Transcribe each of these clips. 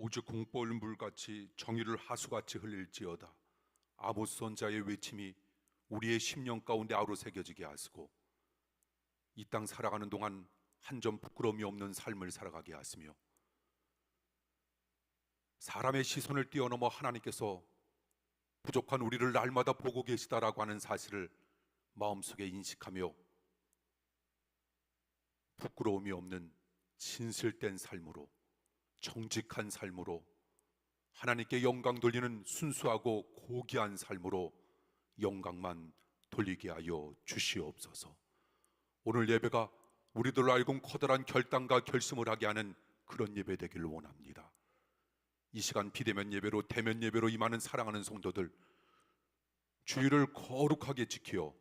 오직 공포를 물같이 정의를 하수같이 흘릴지어다. 아모스 선자의 외침이 우리의 심령 가운데 아로 새겨지게 하시고 이 땅 살아가는 동안 한 점 부끄러움이 없는 삶을 살아가게 하시며 사람의 시선을 뛰어넘어 하나님께서 부족한 우리를 날마다 보고 계시다라고 하는 사실을 마음속에 인식하며 부끄러움이 없는 진실된 삶으로, 정직한 삶으로, 하나님께 영광 돌리는 순수하고 고귀한 삶으로 영광만 돌리게 하여 주시옵소서. 오늘 예배가 우리들로 알고 커다란 결단과 결심을 하게 하는 그런 예배 되기를 원합니다. 이 시간 비대면 예배로, 대면 예배로 임하는 사랑하는 성도들, 주의를 거룩하게 지켜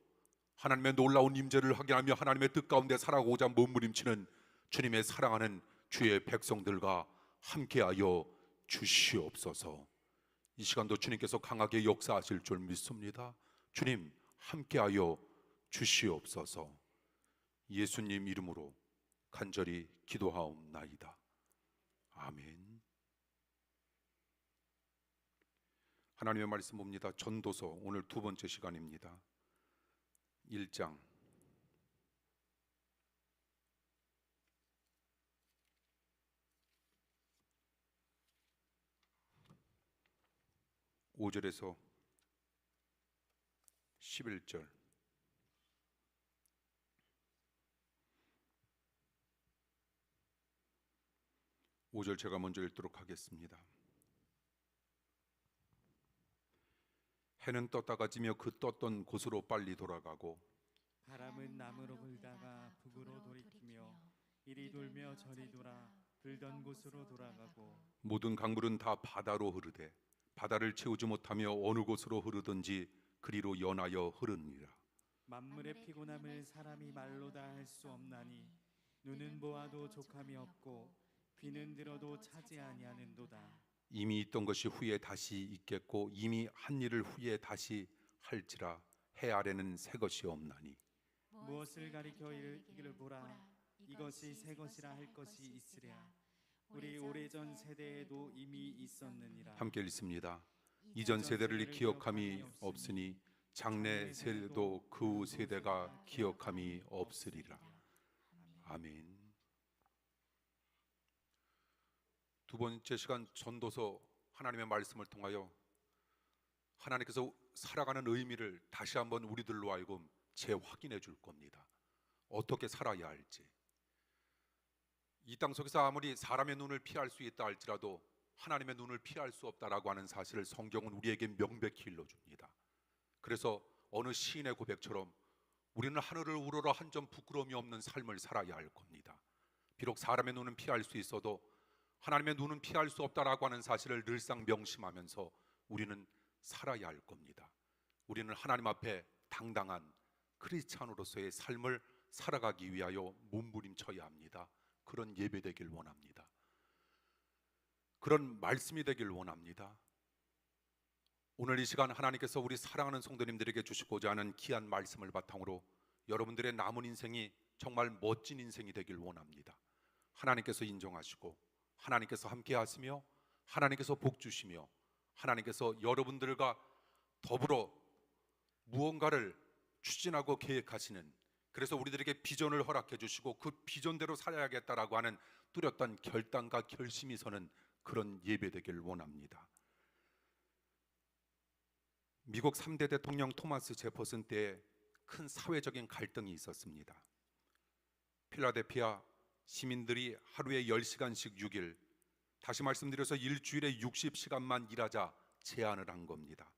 하나님의 놀라운 임재를 확인하며 하나님의 뜻 가운데 살아가고자 몸부림치는 주님의 사랑하는 주의 백성들과 함께하여 주시옵소서. 이 시간도 주님께서 강하게 역사하실 줄 믿습니다. 주님 함께하여 주시옵소서. 예수님 이름으로 간절히 기도하옵나이다. 아멘. 하나님의 말씀 봅니다. 전도서 오늘 두 번째 시간입니다. 1장 5절에서 11절. 5절 제가 먼저 읽도록 하겠습니다. 해는 떴다가 지며 그 떴던 곳으로 빨리 돌아가고 바람은 남으로 불다가 북으로 돌이키며 이리 돌며 저리 돌아 불던 곳으로 돌아가고 모든 강물은 다 바다로 흐르되 바다를 채우지 못하며 어느 곳으로 흐르든지 그리로 연하여 흐르니라. 만물의 피곤함을 사람이 말로 다 할 수 없나니 눈은 보아도 족함이 없고 귀는 들어도 차지 아니하는도다. 이미 있던 것이 후에 다시 있겠고 이미 한 일을 후에 다시 할지라. 해 아래는 새 것이 없나니 무엇을 가리켜 이를 보라. 이것이 새 것이라 할 것이 있으랴. 우리 오래전 세대에도 이미 있었느니라. 함께 읽습니다. 이전 세대를 기억함이 없으니 장래 세대도 그 세대가 기억함이 없으리라. 아멘. 두 번째 시간 전도서 하나님의 말씀을 통하여 하나님께서 살아가는 의미를 다시 한번 우리들로 하여금 재확인해 줄 겁니다. 어떻게 살아야 할지. 이 땅 속에서 아무리 사람의 눈을 피할 수 있다 할지라도 하나님의 눈을 피할 수 없다라고 하는 사실을 성경은 우리에게 명백히 일러줍니다. 그래서 어느 시인의 고백처럼 우리는 하늘을 우러러 한 점 부끄러움이 없는 삶을 살아야 할 겁니다. 비록 사람의 눈은 피할 수 있어도 하나님의 눈은 피할 수 없다라고 하는 사실을 늘상 명심하면서 우리는 살아야 할 겁니다. 우리는 하나님 앞에 당당한 크리스찬으로서의 삶을 살아가기 위하여 몸부림쳐야 합니다. 그런 예배 되길 원합니다. 그런 말씀이 되길 원합니다. 오늘 이 시간 하나님께서 우리 사랑하는 성도님들에게 주시고자 하는 귀한 말씀을 바탕으로 여러분들의 남은 인생이 정말 멋진 인생이 되길 원합니다. 하나님께서 인정하시고 하나님께서 함께 하시며 하나님께서 복 주시며 하나님께서 여러분들과 더불어 무언가를 추진하고 계획하시는, 그래서 우리들에게 비전을 허락해 주시고 그 비전대로 살아야겠다라고 하는 뚜렷한 결단과 결심이 서는 그런 예배 되길 원합니다. 미국 3대 대통령 토마스 제퍼슨 때에 큰 사회적인 갈등이 있었습니다. 필라델피아 시민들이 하루에 10시간씩 6일, 다시 말씀드려서 일주일에 60시간만 일하자 제안을 한 겁니다.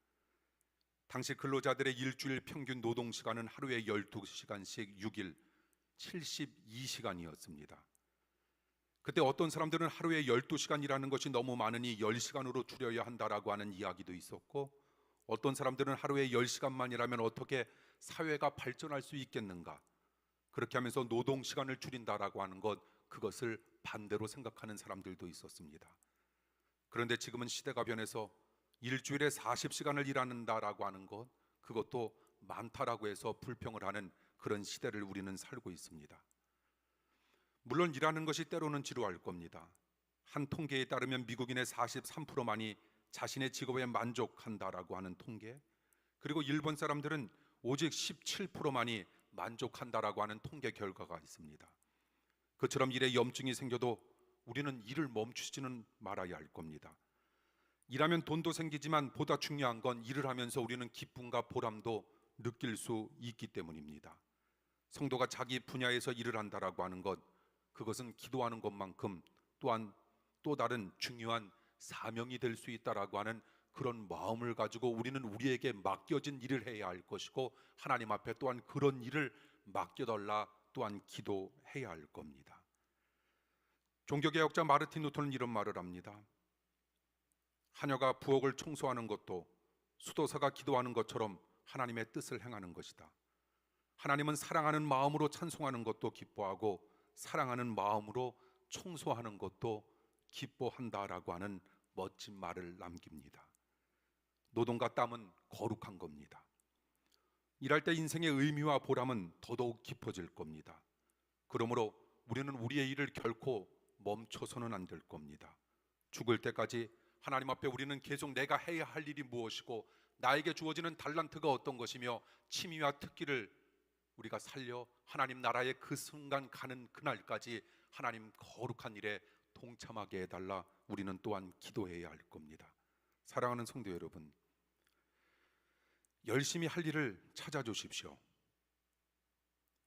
당시 근로자들의 일주일 평균 노동시간은 하루에 12시간씩 6일 72시간이었습니다. 그때 어떤 사람들은 하루에 12시간 일하는 것이 너무 많으니 10시간으로 줄여야 한다라고 하는 이야기도 있었고, 어떤 사람들은 하루에 10시간만 일하면 어떻게 사회가 발전할 수 있겠는가, 그렇게 하면서 노동시간을 줄인다라고 하는 것, 그것을 반대로 생각하는 사람들도 있었습니다. 그런데 지금은 시대가 변해서 일주일에 40시간을 일하는다라고 하는 것, 그것도 많다라고 해서 불평을 하는 그런 시대를 우리는 살고 있습니다. 물론 일하는 것이 때로는 지루할 겁니다. 한 통계에 따르면 미국인의 43%만이 자신의 직업에 만족한다라고 하는 통계, 그리고 일본 사람들은 오직 17%만이 만족한다라고 하는 통계 결과가 있습니다. 그처럼 일에 염증이 생겨도 우리는 일을 멈추지는 말아야 할 겁니다. 일하면 돈도 생기지만 보다 중요한 건 일을 하면서 우리는 기쁨과 보람도 느낄 수 있기 때문입니다. 성도가 자기 분야에서 일을 한다라고 하는 것, 그것은 기도하는 것만큼 또한 또 다른 중요한 사명이 될 수 있다라고 하는 그런 마음을 가지고 우리는 우리에게 맡겨진 일을 해야 할 것이고, 하나님 앞에 또한 그런 일을 맡겨달라 또한 기도해야 할 겁니다. 종교개혁자 마르틴 루터는 이런 말을 합니다. 하녀가 부엌을 청소하는 것도 수도사가 기도하는 것처럼 하나님의 뜻을 행하는 것이다. 하나님은 사랑하는 마음으로 찬송하는 것도 기뻐하고 사랑하는 마음으로 청소하는 것도 기뻐한다라고 하는 멋진 말을 남깁니다. 노동과 땀은 거룩한 겁니다. 일할 때 인생의 의미와 보람은 더더욱 깊어질 겁니다. 그러므로 우리는 우리의 일을 결코 멈춰서는 안 될 겁니다. 죽을 때까지 하나님 앞에 우리는 계속 내가 해야 할 일이 무엇이고 나에게 주어지는 달란트가 어떤 것이며 취미와 특기를 우리가 살려 하나님 나라의 그 순간 가는 그날까지 하나님 거룩한 일에 동참하게 해달라 우리는 또한 기도해야 할 겁니다. 사랑하는 성도 여러분, 열심히 할 일을 찾아주십시오.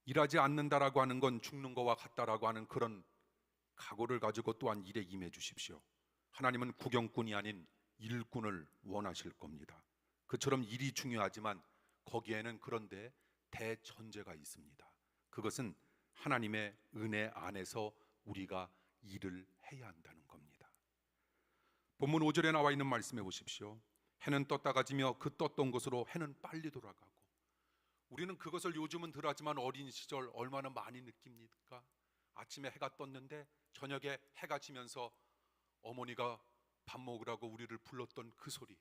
일하지 않는다라고 하는 건 죽는 거와 같다라고 하는 그런 각오를 가지고 또한 일에 임해 주십시오. 하나님은 구경꾼이 아닌 일꾼을 원하실 겁니다. 그처럼 일이 중요하지만 거기에는 그런데 대전제가 있습니다. 그것은 하나님의 은혜 안에서 우리가 일을 해야 한다는 겁니다. 본문 5절에 나와 있는 말씀해 보십시오. 해는 떴다가 지며 그 떴던 곳으로 해는 빨리 돌아가고. 우리는 그것을 요즘은 덜하지만 어린 시절 얼마나 많이 느낍니까? 아침에 해가 떴는데 저녁에 해가 지면서 어머니가 밥 먹으라고 우리를 불렀던 그 소리,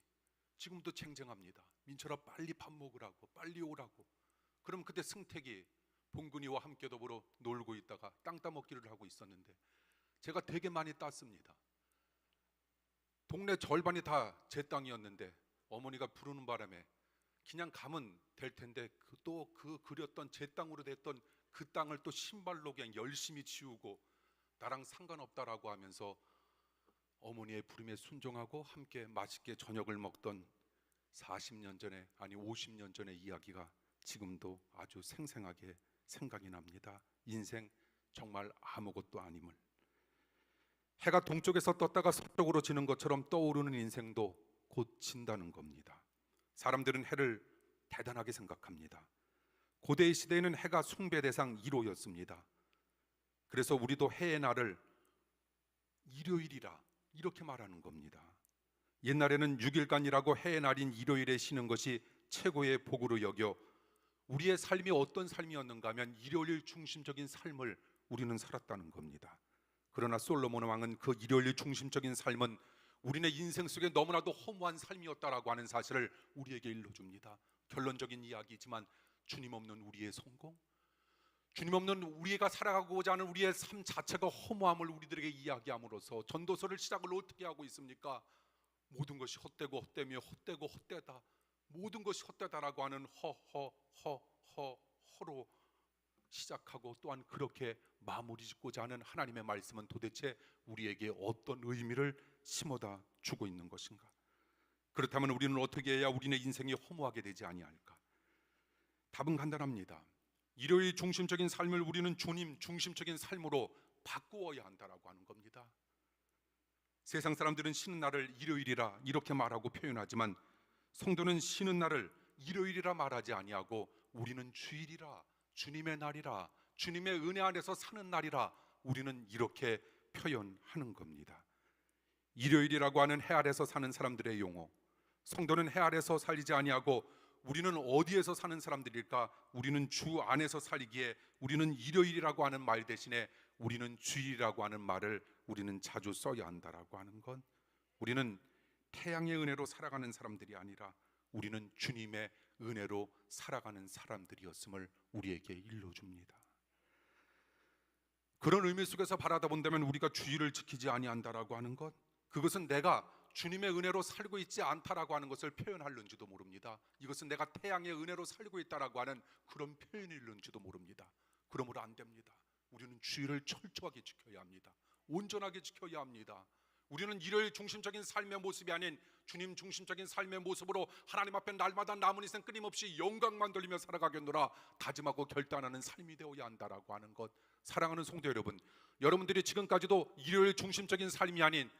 지금도 쟁쟁합니다. 민철아 빨리 밥 먹으라고, 빨리 오라고. 그럼 그때 승택이 봉근이와 함께 더불어 놀고 있다가 땅 따먹기를 하고 있었는데 제가 되게 많이 땄습니다. 동네 절반이 다 제 땅이었는데 어머니가 부르는 바람에 그냥 가면 될 텐데 또 그 그렸던 제 땅으로 됐던 그 땅을 또 신발로 그냥 열심히 치우고 나랑 상관없다라고 하면서 어머니의 부름에 순종하고 함께 맛있게 저녁을 먹던 40년 전에, 아니 50년 전의 이야기가 지금도 아주 생생하게 생각이 납니다. 인생 정말 아무것도 아님을. 해가 동쪽에서 떴다가 서쪽으로 지는 것처럼 떠오르는 인생도 곧 진다는 겁니다. 사람들은 해를 대단하게 생각합니다. 고대의 시대에는 해가 숭배 대상 1호였습니다. 그래서 우리도 해의 날을 일요일이라 이렇게 말하는 겁니다. 옛날에는 6일간이라고 해의 날인 일요일에 쉬는 것이 최고의 복으로 여겨 우리의 삶이 어떤 삶이었는가 하면 일요일 중심적인 삶을 우리는 살았다는 겁니다. 그러나 솔로몬 왕은 그 일요일 중심적인 삶은 우리네 인생 속에 너무나도 허무한 삶이었다라고 하는 사실을 우리에게 일러줍니다. 결론적인 이야기지만 주님 없는 우리의 성공, 주님 없는 우리가 살아가고자 하는 우리의 삶 자체가 허무함을 우리들에게 이야기함으로써 전도서를 시작을 어떻게 하고 있습니까? 모든 것이 헛되고 헛되며 헛되고 헛되다, 모든 것이 헛되다라고 하는 허로 시작하고 또한 그렇게 마무리 짓고자 하는 하나님의 말씀은 도대체 우리에게 어떤 의미를 심어다 주고 있는 것인가? 그렇다면 우리는 어떻게 해야 우리의 인생이 허무하게 되지 아니할까? 답은 간단합니다. 일요일 중심적인 삶을 우리는 주님 중심적인 삶으로 바꾸어야 한다라고 하는 겁니다. 세상 사람들은 쉬는 날을 일요일이라 이렇게 말하고 표현하지만 성도는 쉬는 날을 일요일이라 말하지 아니하고 우리는 주일이라, 주님의 날이라, 주님의 은혜 안에서 사는 날이라 우리는 이렇게 표현하는 겁니다. 일요일이라고 하는 해 아래서 사는 사람들의 용어, 성도는 해 아래서 살지 아니하고 우리는 어디에서 사는 사람들일까? 우리는 주 안에서 살기에 우리는 일요일이라고 하는 말 대신에 우리는 주일이라고 하는 말을 우리는 자주 써야 한다라고 하는 건, 우리는 태양의 은혜로 살아가는 사람들이 아니라 우리는 주님의 은혜로 살아가는 사람들이었음을 우리에게 일러줍니다. 그런 의미 속에서 바라다 본다면 우리가 주의를 지키지 아니한다라고 하는 것, 그것은 내가 주님의 은혜로 살고 있지 않다라고 하는 것을 표현하는지도 모릅니다. 이것은 내가 태양의 은혜로 살고 있다라고 하는 그런 표현일는지도 모릅니다. 그러므로 안 됩니다. 우리는 주의를 철저하게 지켜야 합니다. 온전하게 지켜야 합니다. 우리는 일요일 중심적인 삶의 모습이 아닌 주님 중심적인 삶의 모습으로 하나님 앞에 날마다 남은 인생 끊임없이 영광만 돌리며 살아가겠노라 다짐하고 결단하는 삶이 되어야 한다라고 하는 것. 사랑하는 성도 여러분, 여러분들이 지금까지도 일요일 중심적인 삶이 아닌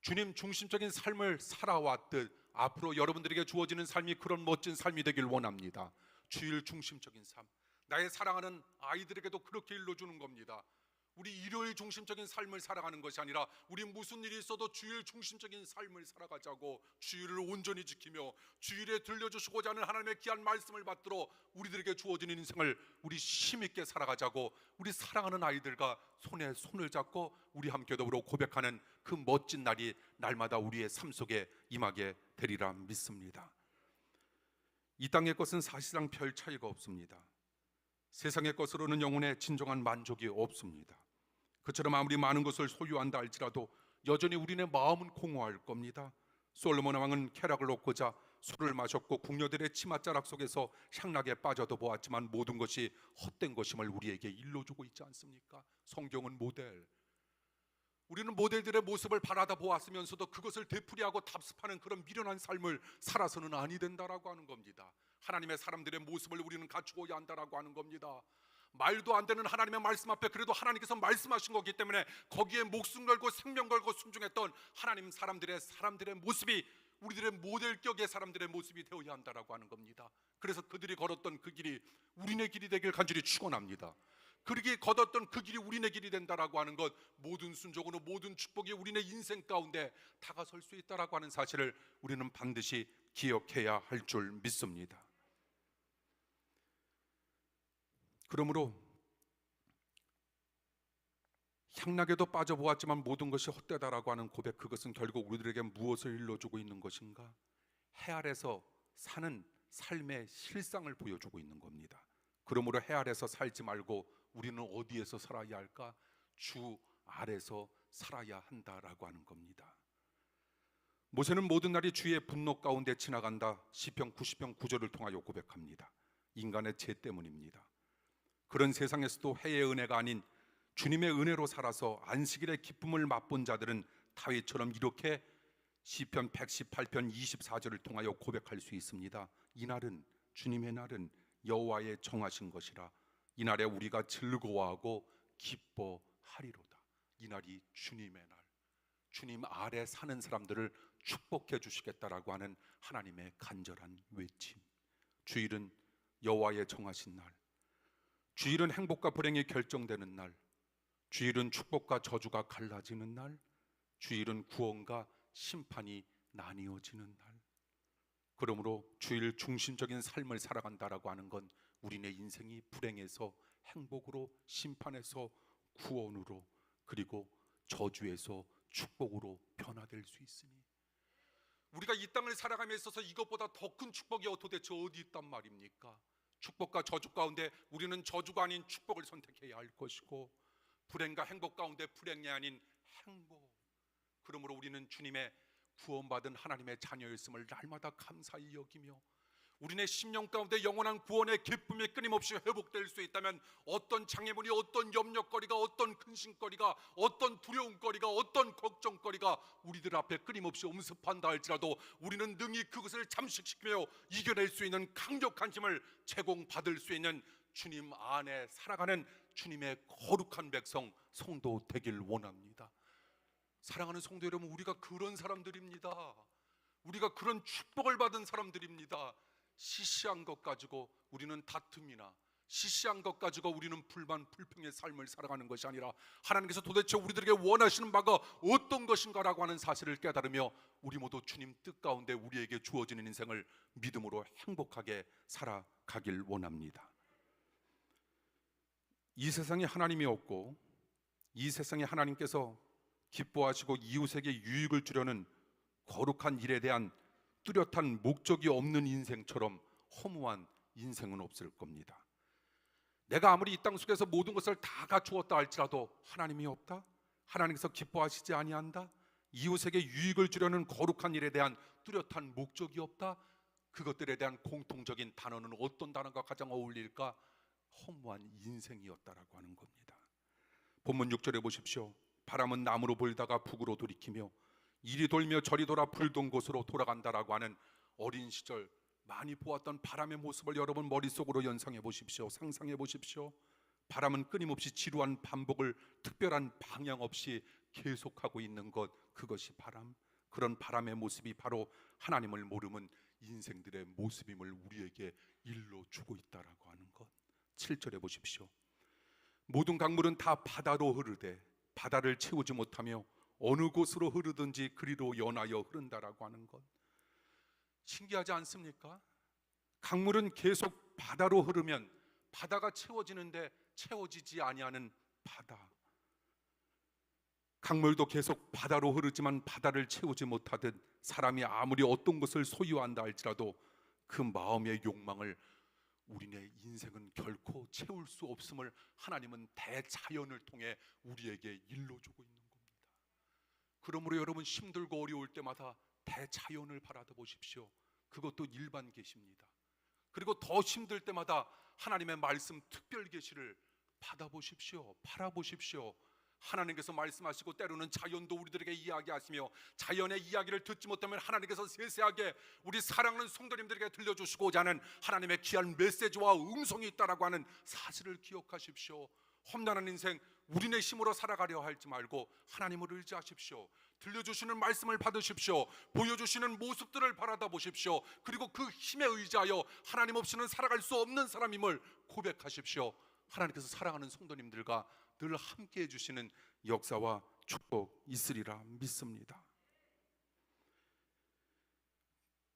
주님 중심적인 삶을 살아왔듯 앞으로 여러분들에게 주어지는 삶이 그런 멋진 삶이 되길 원합니다. 주일 중심적인 삶, 나의 사랑하는 아이들에게도 그렇게 일러주는 겁니다. 우리 일요일 중심적인 삶을 살아가는 것이 아니라 우리 무슨 일이 있어도 주일 중심적인 삶을 살아가자고, 주일을 온전히 지키며 주일에 들려주시고자 하는 하나님의 귀한 말씀을 받들어 우리들에게 주어지는 인생을 우리 힘있게 살아가자고, 우리 사랑하는 아이들과 손에 손을 잡고 우리 함께 더불어 고백하는 그 멋진 날이 날마다 우리의 삶 속에 임하게 되리라 믿습니다. 이 땅의 것은 사실상 별 차이가 없습니다. 세상의 것으로는 영혼의 진정한 만족이 없습니다. 그처럼 아무리 많은 것을 소유한다 할지라도 여전히 우리네 마음은 공허할 겁니다. 솔로몬 왕은 쾌락을 얻고자 술을 마셨고 궁녀들의 치맛자락 속에서 향락에 빠져도 보았지만 모든 것이 헛된 것임을 우리에게 일러주고 있지 않습니까? 성경은 모델, 우리는 모델들의 모습을 바라다 보았으면서도 그것을 되풀이하고 답습하는 그런 미련한 삶을 살아서는 아니 된다라고 하는 겁니다. 하나님의 사람들의 모습을 우리는 갖추어야 한다라고 하는 겁니다. 말도 안 되는 하나님의 말씀 앞에 그래도 하나님께서 말씀하신 거기 때문에 거기에 목숨 걸고 생명 걸고 순종했던 하나님 사람들의 모습이 우리들의 모델격의 사람들의 모습이 되어야 한다라고 하는 겁니다. 그래서 그들이 걸었던 그 길이 우리네 길이 되길 간절히 축원합니다. 그렇게 걷었던 그 길이 우리네 길이 된다라고 하는 것, 모든 순종으로 모든 축복이 우리네 인생 가운데 다가설 수 있다라고 하는 사실을 우리는 반드시 기억해야 할 줄 믿습니다. 그러므로 향락에도 빠져보았지만 모든 것이 헛되다라고 하는 고백, 그것은 결국 우리들에게 무엇을 일러주고 있는 것인가? 해 아래서 사는 삶의 실상을 보여주고 있는 겁니다. 그러므로 해 아래서 살지 말고 우리는 어디에서 살아야 할까? 주 아래서 살아야 한다라고 하는 겁니다. 모세는 모든 날이 주의 분노 가운데 지나간다. 시편 90편 9절을 통하여 고백합니다. 인간의 죄 때문입니다. 그런 세상에서도 해의 은혜가 아닌 주님의 은혜로 살아서 안식일의 기쁨을 맛본 자들은 다윗처럼 이렇게 시편 118편 24절을 통하여 고백할 수 있습니다. 이날은 주님의 날은 여호와의 정하신 것이라. 이날에 우리가 즐거워하고 기뻐하리로다. 이날이 주님의 날, 주님 아래 사는 사람들을 축복해 주시겠다라고 하는 하나님의 간절한 외침. 주일은 여호와의 정하신 날, 주일은 행복과 불행이 결정되는 날, 주일은 축복과 저주가 갈라지는 날, 주일은 구원과 심판이 나뉘어지는 날. 그러므로 주일 중심적인 삶을 살아간다라고 하는 건 우리네 인생이 불행에서 행복으로, 심판에서 구원으로, 그리고 저주에서 축복으로 변화될 수 있으니, 우리가 이 땅을 살아감에 있어서 이것보다 더 큰 축복이 도대체 어디 있단 말입니까? 축복과 저주 가운데 우리는 저주가 아닌 축복을 선택해야 할 것이고, 불행과 행복 가운데 불행이 아닌 행복. 그러므로 우리는 주님의 구원받은 하나님의 자녀였음을 날마다 감사히 여기며, 우리네 심령 가운데 영원한 구원의 기쁨이 끊임없이 회복될 수 있다면 어떤 장애물이, 어떤 염려거리가, 어떤 근심거리가, 어떤 두려움거리가, 어떤 걱정거리가 우리들 앞에 끊임없이 엄습한다 할지라도 우리는 능히 그것을 잠식시키며 이겨낼 수 있는 강력한 힘을 제공받을 수 있는 주님 안에 살아가는 주님의 거룩한 백성, 성도 되길 원합니다. 사랑하는 성도 여러분, 우리가 그런 사람들입니다. 우리가 그런 축복을 받은 사람들입니다. 시시한 것 가지고 우리는 다툼이나 시시한 것 가지고 우리는 불만 불평의 삶을 살아가는 것이 아니라 하나님께서 도대체 우리들에게 원하시는 바가 어떤 것인가라고 하는 사실을 깨달으며 우리 모두 주님 뜻 가운데 우리에게 주어지는 인생을 믿음으로 행복하게 살아가길 원합니다. 이 세상에 하나님이 없고 이 세상에 하나님께서 기뻐하시고 이웃에게 유익을 주려는 거룩한 일에 대한 뚜렷한 목적이 없는 인생처럼 허무한 인생은 없을 겁니다. 내가 아무리 이 땅 속에서 모든 것을 다 갖추었다 할지라도 하나님이 없다? 하나님께서 기뻐하시지 아니한다? 이웃에게 유익을 주려는 거룩한 일에 대한 뚜렷한 목적이 없다? 그것들에 대한 공통적인 단어는 어떤 단어가 가장 어울릴까? 허무한 인생이었다라고 하는 겁니다. 본문 6절에 보십시오. 바람은 남으로 불다가 북으로 돌이키며 이리 돌며 저리 돌아 불던 곳으로 돌아간다라고 하는 어린 시절 많이 보았던 바람의 모습을 여러분 머릿속으로 연상해 보십시오. 상상해 보십시오. 바람은 끊임없이 지루한 반복을 특별한 방향 없이 계속하고 있는 것, 그것이 바람. 그런 바람의 모습이 바로 하나님을 모르는 인생들의 모습임을 우리에게 일러주고 있다라고 하는 것. 7절에 보십시오. 모든 강물은 다 바다로 흐르되 바다를 채우지 못하며 어느 곳으로 흐르든지 그리로 연하여 흐른다라고 하는 것. 신기하지 않습니까? 강물은 계속 바다로 흐르면 바다가 채워지는데 채워지지 아니하는 바다. 강물도 계속 바다로 흐르지만 바다를 채우지 못하듯 사람이 아무리 어떤 것을 소유한다 할지라도 그 마음의 욕망을 우리네 인생은 결코 채울 수 없음을 하나님은 대자연을 통해 우리에게 일러주고 있는 겁니다. 그러므로 여러분 힘들고 어려울 때마다 대자연을 바라다 보십시오. 그것도 일반 계시입니다. 그리고 더 힘들 때마다 하나님의 말씀 특별 계시를 받아보십시오. 바라보십시오. 하나님께서 말씀하시고 때로는 자연도 우리들에게 이야기하시며 자연의 이야기를 듣지 못하면 하나님께서 세세하게 우리 사랑하는 성도님들에게 들려주시고자 하는 하나님의 귀한 메시지와 음성이 있다라고 하는 사실을 기억하십시오. 험난한 인생 우리네 힘으로 살아가려 하지 말고 하나님을 의지하십시오. 들려주시는 말씀을 받으십시오. 보여주시는 모습들을 바라다 보십시오. 그리고 그 힘에 의지하여 하나님 없이는 살아갈 수 없는 사람임을 고백하십시오. 하나님께서 사랑하는 성도님들과 늘 함께 해주시는 역사와 축복 있으리라 믿습니다.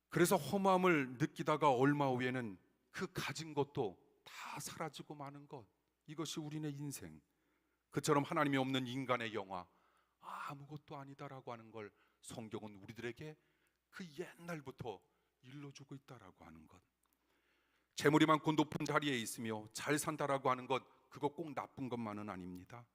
그래서 허무함을 느끼다가 얼마 후에는 그 가진 것도 다 사라지고 마는 것, 이것이 우리네 인생. 그처럼 하나님이 없는 인간의 영화 아무것도 아니다라고 하는 걸 성경은 우리들에게 그 옛날부터 일러주고 있다라고 하는 것. 재물이 많고 높은 자리에 있으며 잘 산다라고 하는 것, 그거 꼭 나쁜 것만은 아닙니다.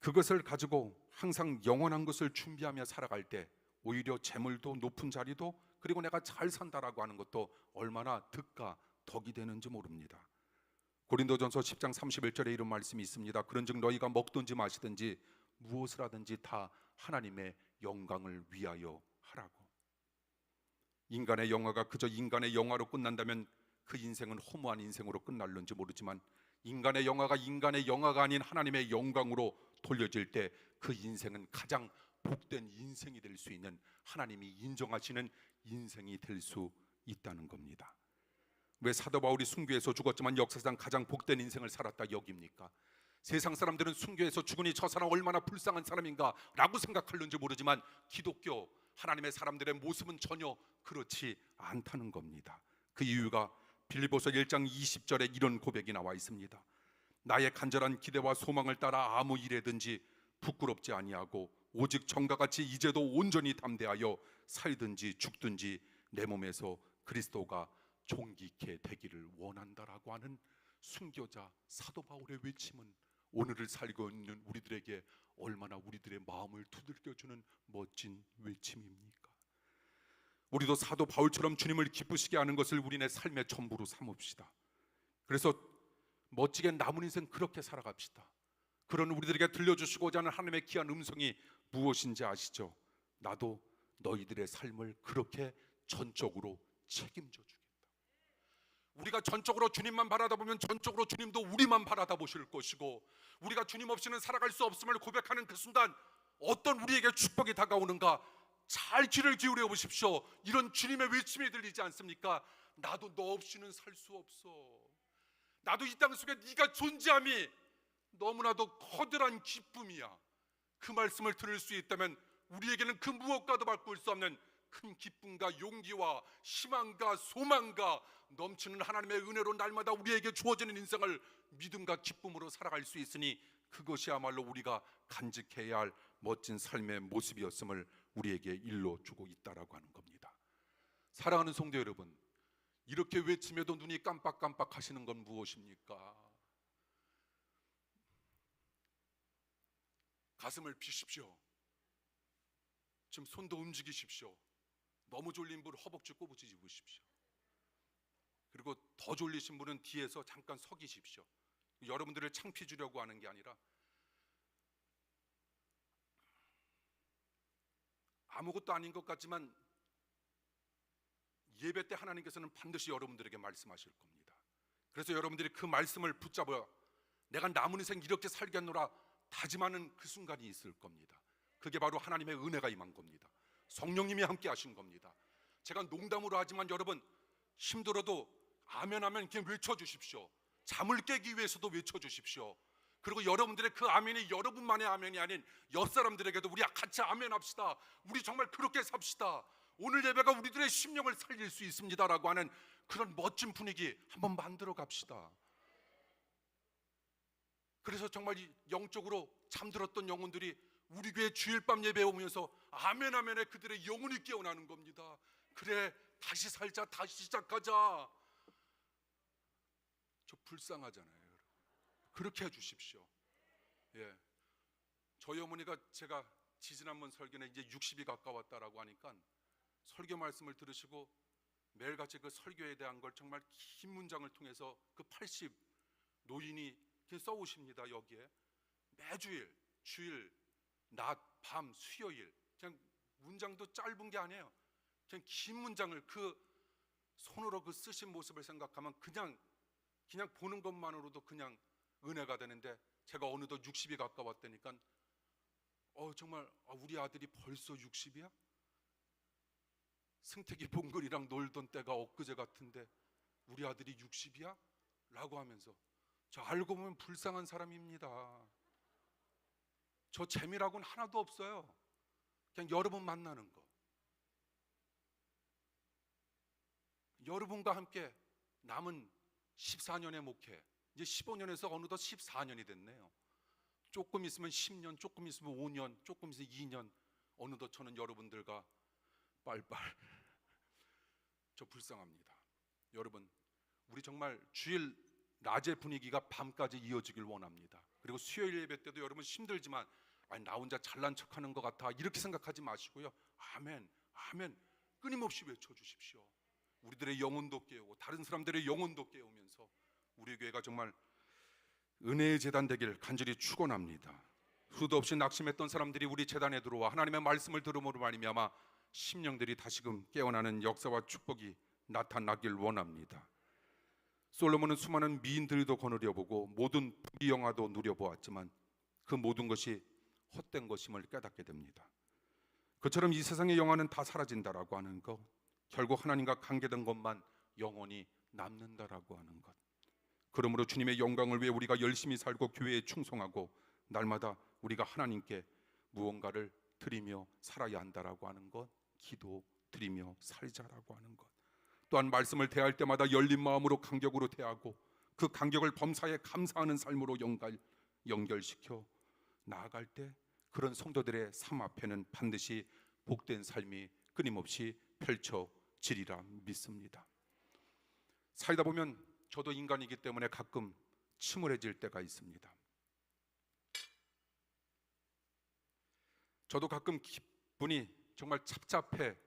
그것을 가지고 항상 영원한 것을 준비하며 살아갈 때 오히려 재물도 높은 자리도 그리고 내가 잘 산다라고 하는 것도 얼마나 득과 덕이 되는지 모릅니다. 고린도전서 10장 31절에 이런 말씀이 있습니다. 그런즉 너희가 먹든지 마시든지 무엇을 하든지 다 하나님의 영광을 위하여 하라고. 인간의 영화가 그저 인간의 영화로 끝난다면 그 인생은 허무한 인생으로 끝날는지 모르지만 인간의 영화가 인간의 영화가 아닌 하나님의 영광으로 돌려질 때 그 인생은 가장 복된 인생이 될 수 있는, 하나님이 인정하시는 인생이 될 수 있다는 겁니다. 왜 사도 바울이 순교해서 죽었지만 역사상 가장 복된 인생을 살았다 여깁니까? 세상 사람들은 순교해서 죽으니 저 사람 얼마나 불쌍한 사람인가 라고 생각할는지 모르지만 기독교 하나님의 사람들의 모습은 전혀 그렇지 않다는 겁니다. 그 이유가 빌립보서 1장 20절에 이런 고백이 나와 있습니다. 나의 간절한 기대와 소망을 따라 아무 일에든지 부끄럽지 아니하고 오직 정과 같이 이제도 온전히 담대하여 살든지 죽든지 내 몸에서 그리스도가 존귀케 되기를 원한다라고 하는 순교자 사도 바울의 외침은 오늘을 살고 있는 우리들에게 얼마나 우리들의 마음을 두들겨주는 멋진 외침입니까? 우리도 사도 바울처럼 주님을 기쁘시게 하는 것을 우리네 삶의 전부로 삼읍시다. 그래서 멋지게 남은 인생 그렇게 살아갑시다. 그런 우리들에게 들려주시고자 하는 하나님의 귀한 음성이 무엇인지 아시죠? 나도 너희들의 삶을 그렇게 전적으로 책임져 주겠다. 우리가 전적으로 주님만 바라다 보면 전적으로 주님도 우리만 바라다 보실 것이고, 우리가 주님 없이는 살아갈 수 없음을 고백하는 그 순간 어떤 우리에게 축복이 다가오는가 잘 귀를 기울여 보십시오. 이런 주님의 외침이 들리지 않습니까? 나도 너 없이는 살 수 없어. 나도 이 땅 속에 네가 존재함이 너무나도 커다란 기쁨이야. 그 말씀을 들을 수 있다면 우리에게는 그 무엇과도 바꿀 수 없는 큰 기쁨과 용기와 희망과 소망과 넘치는 하나님의 은혜로 날마다 우리에게 주어지는 인생을 믿음과 기쁨으로 살아갈 수 있으니 그것이야말로 우리가 간직해야 할 멋진 삶의 모습이었음을 우리에게 일러주고 있다라고 하는 겁니다. 사랑하는 성도 여러분, 이렇게 외침에도 눈이 깜빡깜빡 하시는 건 무엇입니까? 가슴을 비십시오. 지금 손도 움직이십시오. 너무 졸린 분 허벅지 꼬부지 입으십시오. 그리고 더 졸리신 분은 뒤에서 잠깐 서 계십시오. 여러분들을 창피 주려고 하는 게 아니라 아무것도 아닌 것 같지만 예배 때 하나님께서는 반드시 여러분들에게 말씀하실 겁니다. 그래서 여러분들이 그 말씀을 붙잡아 내가 남은 인생 이렇게 살겠노라 다짐하는 그 순간이 있을 겁니다. 그게 바로 하나님의 은혜가 임한 겁니다. 성령님이 함께 하신 겁니다. 제가 농담으로 하지만 여러분 힘들어도 아멘 하면 이렇게 외쳐주십시오. 잠을 깨기 위해서도 외쳐주십시오. 그리고 여러분들의 그 아멘이 여러분만의 아멘이 아닌 옆 사람들에게도 우리 같이 아멘 합시다. 우리 정말 그렇게 삽시다. 오늘 예배가 우리들의 심령을 살릴 수 있습니다라고 하는 그런 멋진 분위기 한번 만들어 갑시다. 그래서 정말 영적으로 잠들었던 영혼들이 우리 교회 주일 밤 예배에 오면서 아멘 아멘에 그들의 영혼이 깨어나는 겁니다. 그래 다시 살자, 다시 시작하자. 저 불쌍하잖아요, 여러분. 그렇게 해주십시오. 예, 저희 어머니가 제가 지지난번 설교에 이제 60이 가까웠다라고 하니까 설교 말씀을 들으시고 매일같이 그 설교에 대한 걸 정말 긴 문장을 통해서 그 80 노인이 써오십니다. 여기에 매주일, 주일, 낮, 밤, 수요일 그냥 문장도 짧은 게 아니에요. 그냥 긴 문장을 그 손으로 그 쓰신 모습을 생각하면 그냥 보는 것만으로도 그냥 은혜가 되는데 제가 어느덧 60이 가까웠다니까 정말 우리 아들이 벌써 60이야? 승택이 봉글이랑 놀던 때가 엊그제 같은데 우리 아들이 60이야? 라고 하면서 저 알고 보면 불쌍한 사람입니다. 저 재미라고는 하나도 없어요. 그냥 여러분 만나는 거. 여러분과 함께 남은 14년의 목회 이제 15년에서 어느덧 14년이 됐네요. 조금 있으면 10년, 조금 있으면 5년, 조금 있으면 2년 어느덧 저는 여러분들과 빨빨 저 불쌍합니다. 여러분 우리 정말 주일 낮의 분위기가 밤까지 이어지길 원합니다. 그리고 수요일 예배 때도 여러분 힘들지만 나 혼자 잘난 척하는 것 같아 이렇게 생각하지 마시고요. 아멘, 아멘 끊임없이 외쳐주십시오. 우리들의 영혼도 깨우고 다른 사람들의 영혼도 깨우면서 우리 교회가 정말 은혜의 재단 되길 간절히 축원합니다. 수도 없이 낙심했던 사람들이 우리 재단에 들어와 하나님의 말씀을 들음으로 말미암아 심령들이 다시금 깨어나는 역사와 축복이 나타나길 원합니다. 솔로몬은 수많은 미인들도 거느려보고 모든 부귀영화도 누려보았지만 그 모든 것이 헛된 것임을 깨닫게 됩니다. 그처럼 이 세상의 영화는 다 사라진다라고 하는 것, 결국 하나님과 관계된 것만 영원히 남는다라고 하는 것. 그러므로 주님의 영광을 위해 우리가 열심히 살고 교회에 충성하고 날마다 우리가 하나님께 무언가를 드리며 살아야 한다라고 하는 것, 기도 드리며 살자라고 하는 것. 또한 말씀을 대할 때마다 열린 마음으로 간격으로 대하고 그 간격을 범사에 감사하는 삶으로 연결시켜 나아갈 때 그런 성도들의 삶 앞에는 반드시 복된 삶이 끊임없이 펼쳐지리라 믿습니다. 살다 보면 저도 인간이기 때문에 가끔 침울해질 때가 있습니다. 저도 가끔 기분이 정말 착잡해질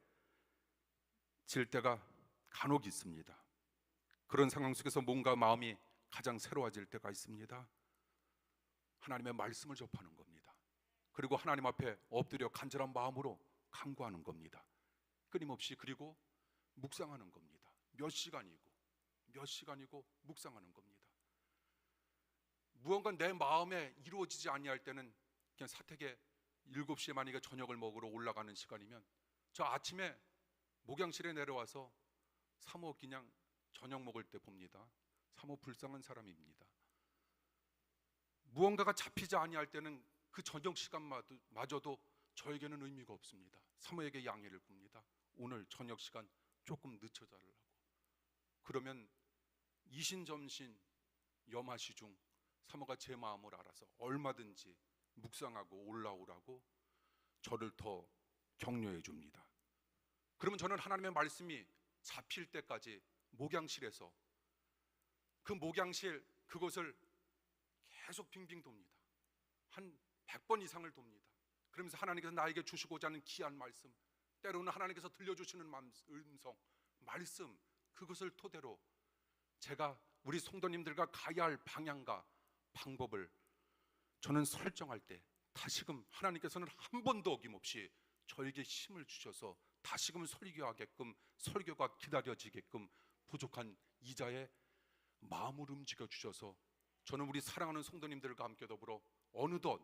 때가 간혹 있습니다. 그런 상황 속에서 뭔가 마음이 가장 새로워질 때가 있습니다. 하나님의 말씀을 접하는 겁니다. 그리고 하나님 앞에 엎드려 간절한 마음으로 간구하는 겁니다. 끊임없이 그리고 묵상하는 겁니다. 몇 시간이고 묵상하는 겁니다. 무언가 내 마음에 이루어지지 아니할 때는 그냥 사택에 7시에 만약에 저녁을 먹으러 올라가는 시간이면 저 아침에 목양실에 내려와서 사모 그냥 저녁 먹을 때 봅니다. 사모 불쌍한 사람입니다. 무언가가 잡히지 아니할 때는 그 저녁 시간마저도 저에게는 의미가 없습니다. 사모에게 양해를 굽니다. 오늘 저녁 시간 조금 늦춰달라고. 그러면 이신점신 염하시 중 사모가 제 마음을 알아서 얼마든지 묵상하고 올라오라고 저를 더 격려해 줍니다. 그러면 저는 하나님의 말씀이 잡힐 때까지 목양실에서 그 목양실 그것을 계속 빙빙 돕니다. 한 100번 이상을 돕니다. 그러면서 하나님께서 나에게 주시고자 하는 귀한 말씀, 때로는 하나님께서 들려주시는 음성, 말씀, 그것을 토대로 제가 우리 성도님들과 가야 할 방향과 방법을 저는 설정할 때 다시금 하나님께서는 한 번도 어김없이 저에게 힘을 주셔서 다시금 설교하게끔, 설교가 기다려지게끔 부족한 이자의 마음을 움직여 주셔서 저는 우리 사랑하는 성도님들과 함께 더불어 어느덧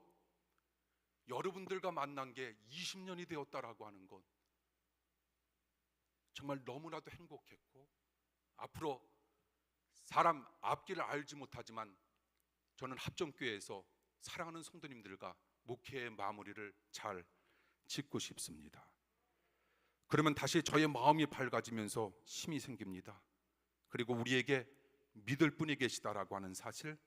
여러분들과 만난 게 20년이 되었다라고 하는 것, 정말 너무나도 행복했고, 앞으로 사람 앞길을 알지 못하지만 저는 합정교회에서 사랑하는 성도님들과 목회의 마무리를 잘 짓고 싶습니다. 그러면 다시 저의 마음이 밝아지면서 힘이 생깁니다. 그리고 우리에게 믿을 분이 계시다라고 하는 사실,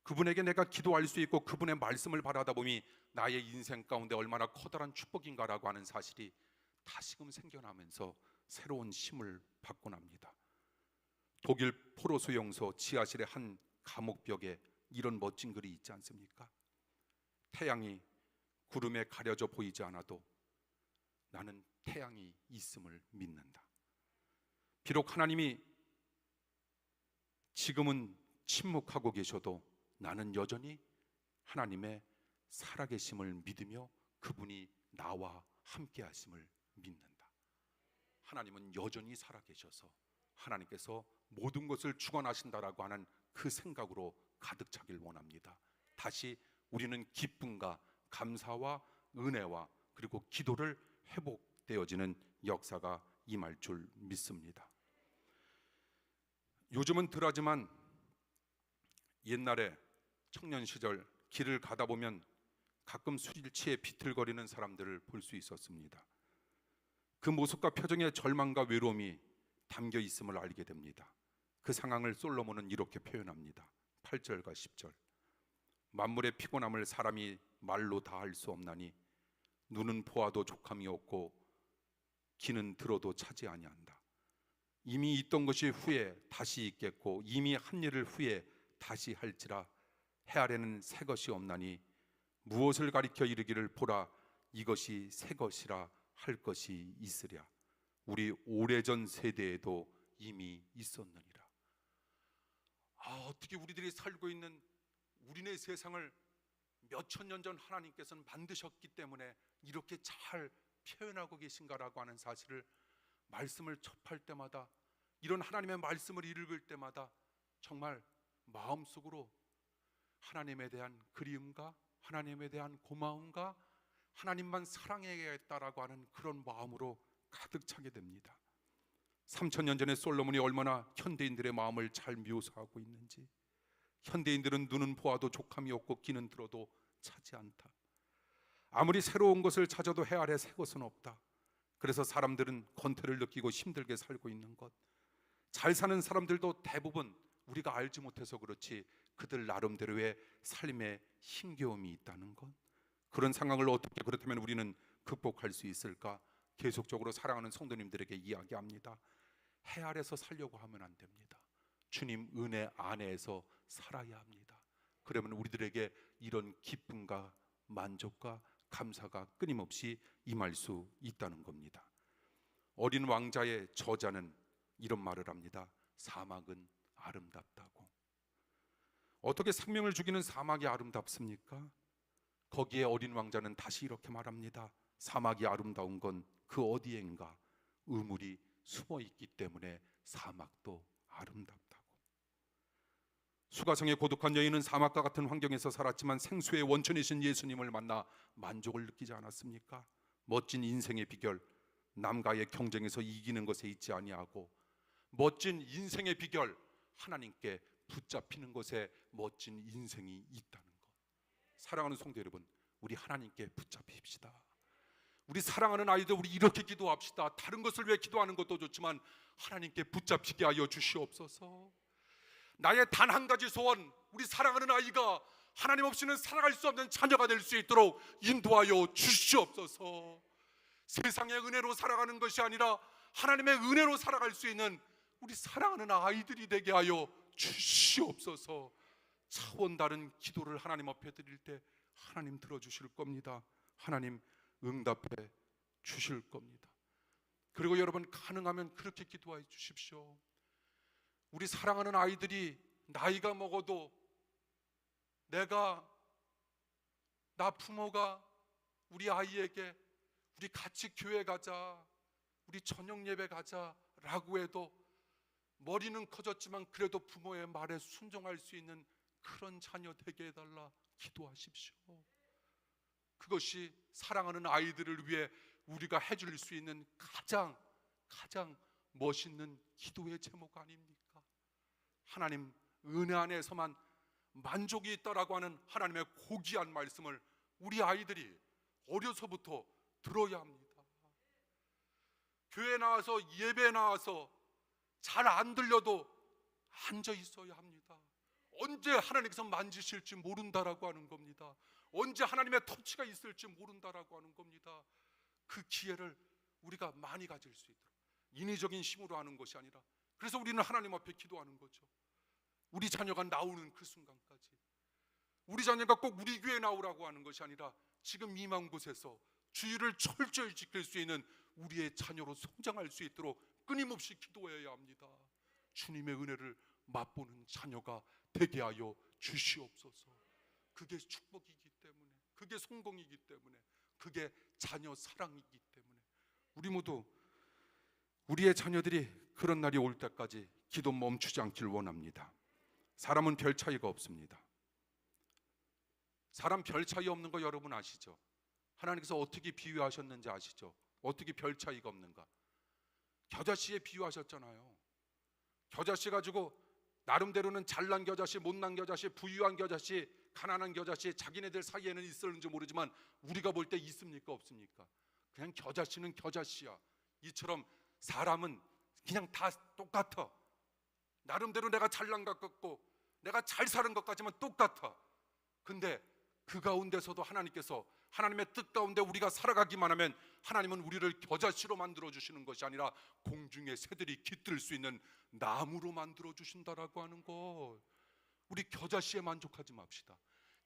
그분에게 내가 기도할 수 있고 그분의 말씀을 바라다 보니 나의 인생 가운데 얼마나 커다란 축복인가라고 하는 사실이 다시금 생겨나면서 새로운 힘을 받곤 합니다. 독일 포로 수용소 지하실의 한 감옥벽에 이런 멋진 글이 있지 않습니까? 태양이 구름에 가려져 보이지 않아도 나는 태양이 있음을 믿는다. 비록 하나님이 지금은 침묵하고 계셔도 나는 여전히 하나님의 살아계심을 믿으며 그분이 나와 함께 하심을 믿는다. 하나님은 여전히 살아계셔서 하나님께서 모든 것을 주관하신다라고 하는 그 생각으로 가득 차길 원합니다. 다시 우리는 기쁨과 감사와 은혜와 그리고 기도를 회복되어지는 역사가 임할 줄 믿습니다. 요즘은 덜하지만 옛날에 청년 시절 길을 가다 보면 가끔 술에 취해 비틀거리는 사람들을 볼 수 있었습니다. 그 모습과 표정에 절망과 외로움이 담겨 있음을 알게 됩니다. 그 상황을 솔로몬은 이렇게 표현합니다. 8절과 10절. 만물의 피곤함을 사람이 말로 다 할 수 없나니 눈은 보아도 족함이 없고 귀는 들어도 차지 아니한다. 이미 있던 것이 후에 다시 있겠고 이미 한 일을 후에 다시 할지라 해 아래는 새 것이 없나니 무엇을 가리켜 이르기를 보라 이것이 새 것이라 할 것이 있으랴. 우리 오래전 세대에도 이미 있었느니라. 어떻게 우리들이 살고 있는 우리네 세상을 몇천 년 전 하나님께서는 만드셨기 때문에 이렇게 잘 표현하고 계신가라고 하는 사실을 말씀을 접할 때마다, 이런 하나님의 말씀을 읽을 때마다 정말 마음속으로 하나님에 대한 그리움과 하나님에 대한 고마움과 하나님만 사랑해야겠다라고 하는 그런 마음으로 가득 차게 됩니다. 3000년 전에 솔로몬이 얼마나 현대인들의 마음을 잘 묘사하고 있는지. 현대인들은 눈은 보아도 족함이 없고 귀는 들어도 차지 않다. 아무리 새로운 것을 찾아도 해 아래 새 것은 없다. 그래서 사람들은 권태를 느끼고 힘들게 살고 있는 것. 잘 사는 사람들도 대부분 우리가 알지 못해서 그렇지 그들 나름대로의 삶에 힘겨움이 있다는 것. 그런 상황을 어떻게 그렇다면 우리는 극복할 수 있을까? 계속적으로 사랑하는 성도님들에게 이야기합니다. 해 아래서 살려고 하면 안 됩니다. 주님 은혜 안에서 살아야 합니다. 그러면 우리들에게 이런 기쁨과 만족과 감사가 끊임없이 임할 수 있다는 겁니다. 어린 왕자의 저자는 이런 말을 합니다. 사막은 아름답다고. 어떻게 생명을 죽이는 사막이 아름답습니까? 거기에 어린 왕자는 다시 이렇게 말합니다. 사막이 아름다운 건 그 어디엔가 우물이 숨어 있기 때문에 사막도 아름답다고. 수가성의 고독한 여인은 사막과 같은 환경에서 살았지만 생수의 원천이신 예수님을 만나 만족을 느끼지 않았습니까? 멋진 인생의 비결, 남과의 경쟁에서 이기는 것에 있지 아니하고 멋진 인생의 비결, 하나님께 붙잡히는 것에 멋진 인생이 있다는 것. 사랑하는 성도 여러분, 우리 하나님께 붙잡힙시다. 우리 사랑하는 아이들, 우리 이렇게 기도합시다. 다른 것을 위해 기도하는 것도 좋지만 하나님께 붙잡히게 하여 주시옵소서. 나의 단 한 가지 소원, 우리 사랑하는 아이가 하나님 없이는 살아갈 수 없는 자녀가 될 수 있도록 인도하여 주시옵소서. 세상의 은혜로 살아가는 것이 아니라 하나님의 은혜로 살아갈 수 있는 우리 사랑하는 아이들이 되게 하여 주시옵소서. 차원 다른 기도를 하나님 앞에 드릴 때 하나님 들어주실 겁니다. 하나님 응답해 주실 겁니다. 그리고 여러분, 가능하면 그렇게 기도해 주십시오. 우리 사랑하는 아이들이 나이가 먹어도 나 부모가 우리 아이에게 우리 같이 교회 가자, 우리 저녁 예배 가자 라고 해도 머리는 커졌지만 그래도 부모의 말에 순종할 수 있는 그런 자녀 되게 해달라 기도하십시오. 그것이 사랑하는 아이들을 위해 우리가 해줄 수 있는 가장 멋있는 기도의 제목 아닙니까? 하나님 은혜 안에서만 만족이 있다라고 하는 하나님의 고귀한 말씀을 우리 아이들이 어려서부터 들어야 합니다. 교회 나와서 예배 나와서 잘 안 들려도 앉아 있어야 합니다. 언제 하나님께서 만지실지 모른다라고 하는 겁니다. 언제 하나님의 터치가 있을지 모른다라고 하는 겁니다. 그 기회를 우리가 많이 가질 수 있도록, 인위적인 힘으로 하는 것이 아니라, 그래서 우리는 하나님 앞에 기도하는 거죠. 우리 자녀가 나오는 그 순간까지, 우리 자녀가 꼭 우리 교회에 나오라고 하는 것이 아니라 지금 이만 곳에서 주의를 철저히 지킬 수 있는 우리의 자녀로 성장할 수 있도록 끊임없이 기도해야 합니다. 주님의 은혜를 맛보는 자녀가 되게 하여 주시옵소서. 그게 축복이기 때문에, 그게 성공이기 때문에, 그게 자녀 사랑이기 때문에 우리 모두 우리의 자녀들이 그런 날이 올 때까지 기도 멈추지 않길 원합니다. 사람은 별 차이가 없습니다. 사람 별 차이 없는 거 여러분 아시죠? 하나님께서 어떻게 비유하셨는지 아시죠? 어떻게 별 차이가 없는가? 겨자씨에 비유하셨잖아요. 겨자씨 가지고 나름대로는 잘난 겨자씨, 못난 겨자씨, 부유한 겨자씨, 가난한 겨자씨, 자기네들 사이에는 있었는지 모르지만 우리가 볼 때 있습니까 없습니까? 그냥 겨자씨는 겨자씨야. 이처럼 사람은 그냥 다 똑같아. 나름대로 내가 잘난 것 같고 내가 잘 사는 것 같지만 똑같아. 근데 그 가운데서도 하나님께서 하나님의 뜻 가운데 우리가 살아가기만 하면 하나님은 우리를 겨자씨로 만들어 주시는 것이 아니라 공중의 새들이 깃들 수 있는 나무로 만들어 주신다라고 하는 것. 우리 겨자씨에 만족하지 맙시다.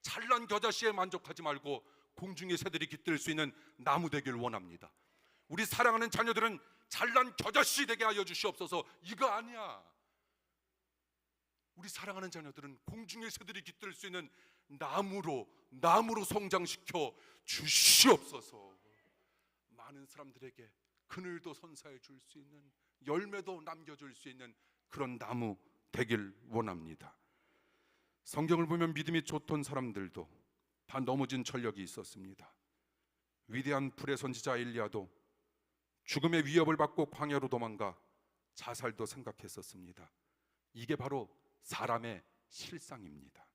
잘난 겨자씨에 만족하지 말고 공중의 새들이 깃들 수 있는 나무 되길 원합니다. 우리 사랑하는 자녀들은 잘난 겨자씨 되게 하여 주시옵소서. 이거 아니야. 우리 사랑하는 자녀들은 공중의 새들이 깃들 수 있는 나무로 성장시켜 주시옵소서. 많은 사람들에게 그늘도 선사해 줄 수 있는, 열매도 남겨줄 수 있는 그런 나무 되길 원합니다. 성경을 보면 믿음이 좋던 사람들도 다 넘어진 전력이 있었습니다. 위대한 불의 선지자 엘리야도 죽음의 위협을 받고 광야로 도망가 자살도 생각했었습니다. 이게 바로 사람의 실상입니다.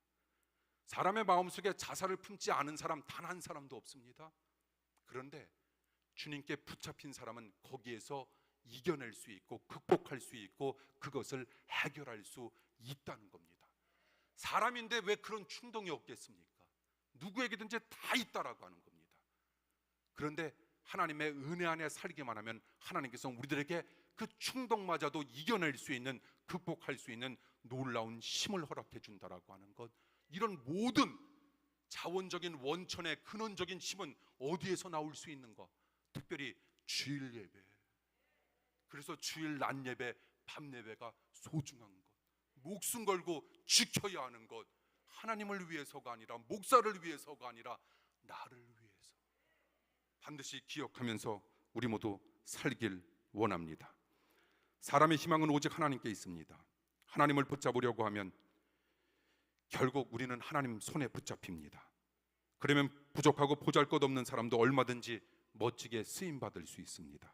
사람의 마음속에 자살을 품지 않은 사람 단 한 사람도 없습니다. 그런데 주님께 붙잡힌 사람은 거기에서 이겨낼 수 있고 극복할 수 있고 그것을 해결할 수 있다는 겁니다. 사람인데 왜 그런 충동이 없겠습니까? 누구에게든지 다 있다라고 하는 겁니다. 그런데 하나님의 은혜 안에 살기만 하면 하나님께서 우리들에게 그 충동마저도 이겨낼 수 있는, 극복할 수 있는 놀라운 힘을 허락해 준다라고 하는 것. 이런 모든 자원적인 원천의 근원적인 힘은 어디에서 나올 수 있는가? 특별히 주일 예배. 그래서 주일 낮 예배, 밤 예배가 소중한 것, 목숨 걸고 지켜야 하는 것, 하나님을 위해서가 아니라, 목사를 위해서가 아니라 나를 위해서 반드시 기억하면서 우리 모두 살길 원합니다. 사람의 희망은 오직 하나님께 있습니다. 하나님을 붙잡으려고 하면 결국 우리는 하나님 손에 붙잡힙니다. 그러면 부족하고 보잘것없는 사람도 얼마든지 멋지게 쓰임받을 수 있습니다.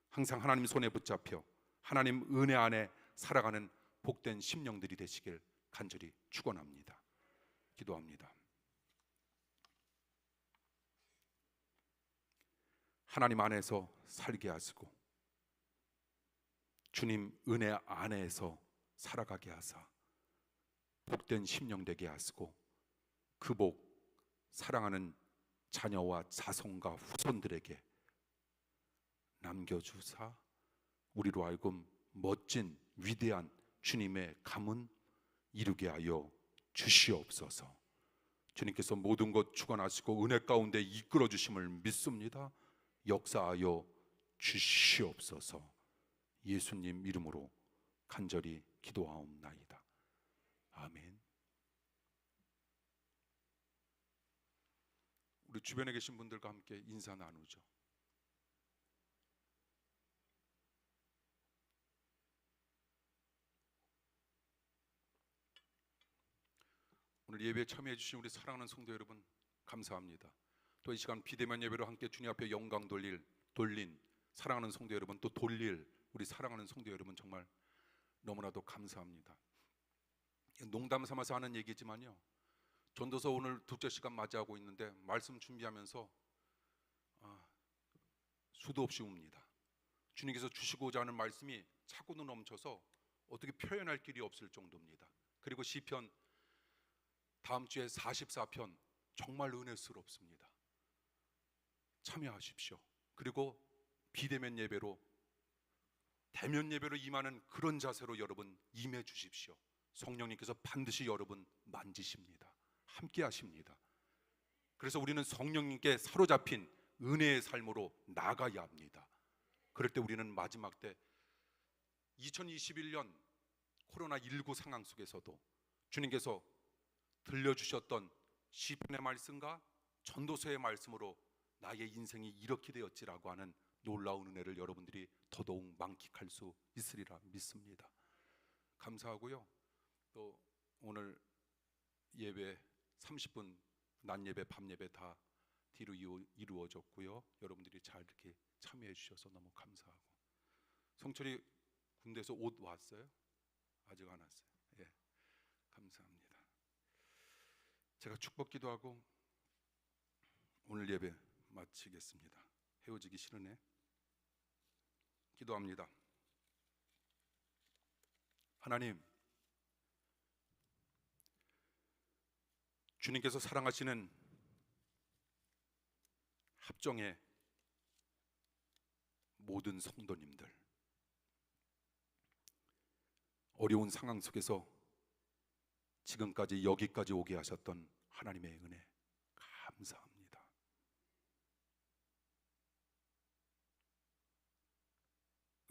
항상 하나님 손에 붙잡혀 하나님 은혜 안에 살아가는 복된 심령들이 되시길 간절히 축원합니다. 기도합니다. 하나님 안에서 살게 하시고 주님 은혜 안에서 살아가게 하사 복된 심령 되게 하시고 그 복 사랑하는 자녀와 자손과 후손들에게 남겨주사 우리로 하여금 멋진 위대한 주님의 가문 이루게 하여 주시옵소서. 주님께서 모든 것 주관하시고 은혜 가운데 이끌어 주심을 믿습니다. 역사하여 주시옵소서. 예수님 이름으로 간절히 기도하옵나이다. 아멘. 우리 주변에 계신 분들과 함께 인사 나누죠. 오늘 예배에 참여해 주신 우리 사랑하는 성도 여러분 감사합니다. 또 이 시간 비대면 예배로 함께 주님 앞에 영광 돌린 사랑하는 성도 여러분, 또 돌릴 우리 사랑하는 성도 여러분 정말 너무나도 감사합니다. 농담 삼아서 하는 얘기지만요, 전도서 오늘 둘째 시간 맞이하고 있는데 말씀 준비하면서 수도 없이 웁니다. 주님께서 주시고자 하는 말씀이 차고도 넘쳐서 어떻게 표현할 길이 없을 정도입니다. 그리고 시편 다음 주에 44편 정말 은혜스럽습니다. 참여하십시오. 그리고 비대면 예배로 대면 예배로 임하는 그런 자세로 여러분 임해 주십시오. 성령님께서 반드시 여러분 만지십니다. 함께 하십니다. 그래서 우리는 성령님께 사로잡힌 은혜의 삶으로 나가야 합니다. 그럴 때 우리는 마지막 때 2021년 코로나19 상황 속에서도 주님께서 들려주셨던 시편의 말씀과 전도서의 말씀으로 나의 인생이 이렇게 되었지라고 하는 놀라운 은혜를 여러분들이 더더욱 만끽할 수 있으리라 믿습니다. 감사하고요. 또 오늘 예배 30분 낮 예배 밤 예배 다 뒤로 이루어졌고요. 여러분들이 잘 이렇게 참여해 주셔서 너무 감사하고, 성철이 군대에서 옷 왔어요? 아직 안 왔어요. 예, 감사합니다. 제가 축복 기도하고 오늘 예배 마치겠습니다. 헤어지기 싫으네. 기도합니다. 하나님, 주님께서 사랑하시는 합정의 모든 성도님들, 어려운 상황 속에서 지금까지 여기까지 오게 하셨던 하나님의 은혜 감사합니다.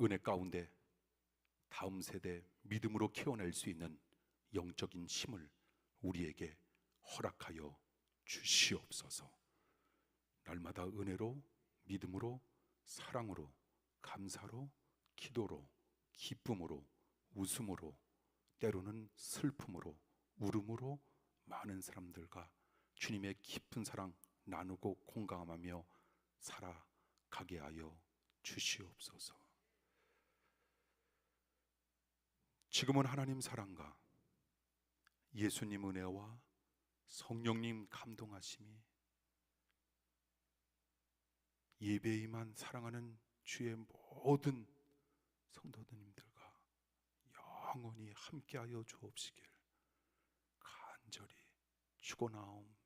은혜 가운데 다음 세대 믿음으로 키워낼 수 있는 영적인 힘을 우리에게 허락하여 주시옵소서. 날마다 은혜로, 믿음으로, 사랑으로, 감사로, 기도로, 기쁨으로, 웃음으로, 때로는 슬픔으로, 울음으로 많은 사람들과 주님의 깊은 사랑 나누고 공감하며 살아가게 하여 주시옵소서. 지금은 하나님 사랑과 예수님 은혜와 성령님 감동하심이 예배에 임한 사랑하는 주의 모든 성도님들과 영원히 함께하여 주옵시길 간절히 축원하옵나이다.